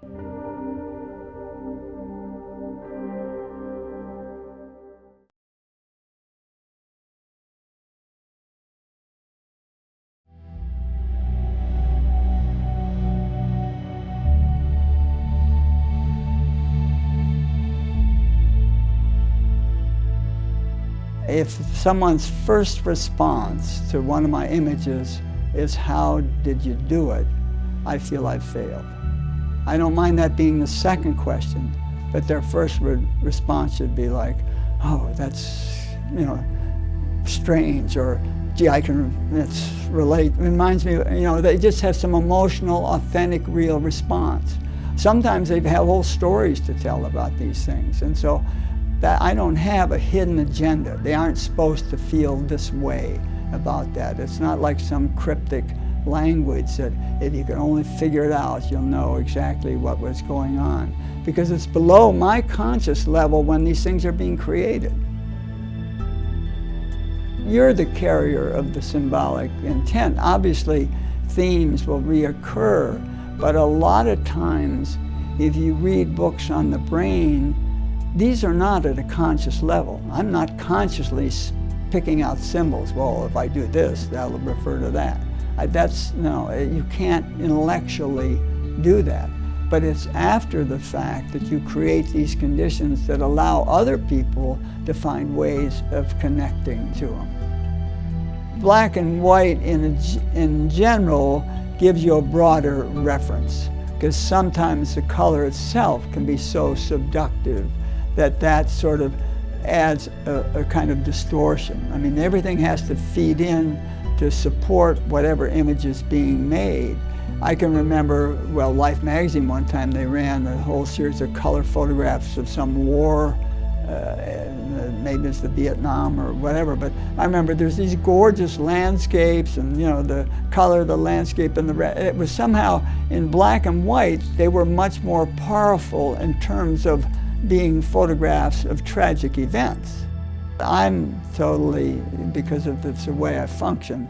If someone's first response to one of my images is, "How did you do it?" I feel I've failed. I don't mind that being the second question, but their first response should be like, "Oh, that's, strange," or, "Gee, it's relate." It reminds me, they just have some emotional, authentic, real response. Sometimes they have whole stories to tell about these things, and so that I don't have a hidden agenda. They aren't supposed to feel this way about that. It's not like some cryptic language that if you can only figure it out, you'll know exactly what was going on. Because it's below my conscious level when these things are being created. You're the carrier of the symbolic intent. Obviously, themes will reoccur, but a lot of times, if you read books on the brain, these are not at a conscious level. I'm not consciously picking out symbols. Well, if I do this, that'll refer to that. No, you can't intellectually do that. But it's after the fact that you create these conditions that allow other people to find ways of connecting to them. Black and white in general gives you a broader reference, because sometimes the color itself can be so seductive that sort of adds a kind of distortion. I mean, everything has to feed in to support whatever image is being made. I can remember, Life magazine one time, they ran a whole series of color photographs of some war, maybe it's the Vietnam or whatever, but I remember there's these gorgeous landscapes and, the color of the landscape and the red. It was somehow, in black and white, they were much more powerful in terms of being photographs of tragic events. I'm totally, because of the way I function,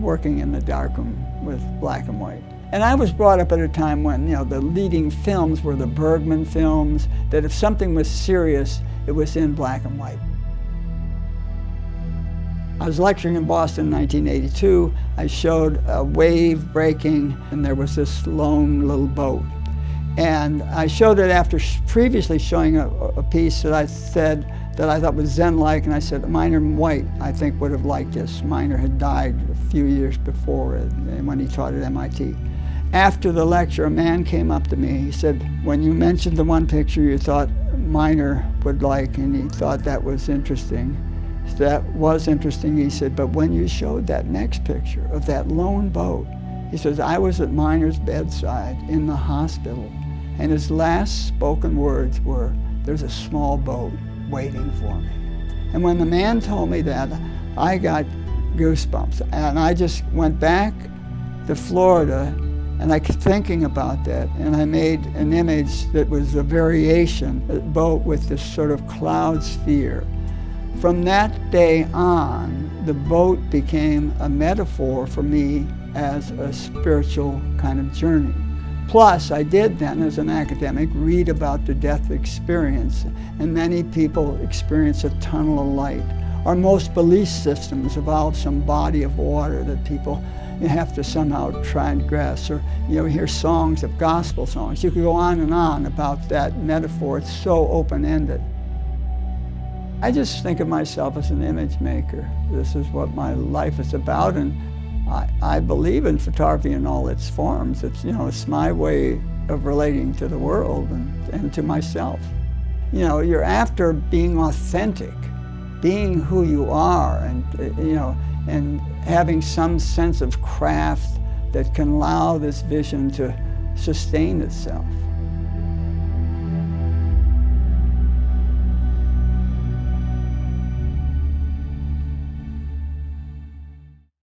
working in the darkroom with black and white. And I was brought up at a time when, the leading films were the Bergman films, that if something was serious, it was in black and white. I was lecturing in Boston in 1982. I showed a wave breaking, and there was this lone little boat. And I showed it after previously showing a piece that I said that I thought was Zen-like, and I said, Miner White, I think, would have liked this. Miner had died a few years before when he taught at MIT. After the lecture, a man came up to me. He said, when you mentioned the one picture you thought Miner would like, and he thought that was interesting, that was interesting, he said, but when you showed that next picture of that lone boat, he says, I was at Miner's bedside in the hospital, and his last spoken words were, there's a small boat waiting for me. And when the man told me that, I got goosebumps. And I just went back to Florida, and I kept thinking about that, and I made an image that was a variation, a boat with this sort of cloud sphere. From that day on, the boat became a metaphor for me as a spiritual kind of journey. Plus, I did then, as an academic, read about the death experience, and many people experience a tunnel of light. Or most belief systems involve some body of water that people have to somehow transgress, or hear songs of gospel songs. You could go on and on about that metaphor. It's so open-ended. I just think of myself as an image maker. This is what my life is about, and I believe in photography in all its forms. It's my way of relating to the world and to myself. You're after being authentic, being who you are, and having some sense of craft that can allow this vision to sustain itself.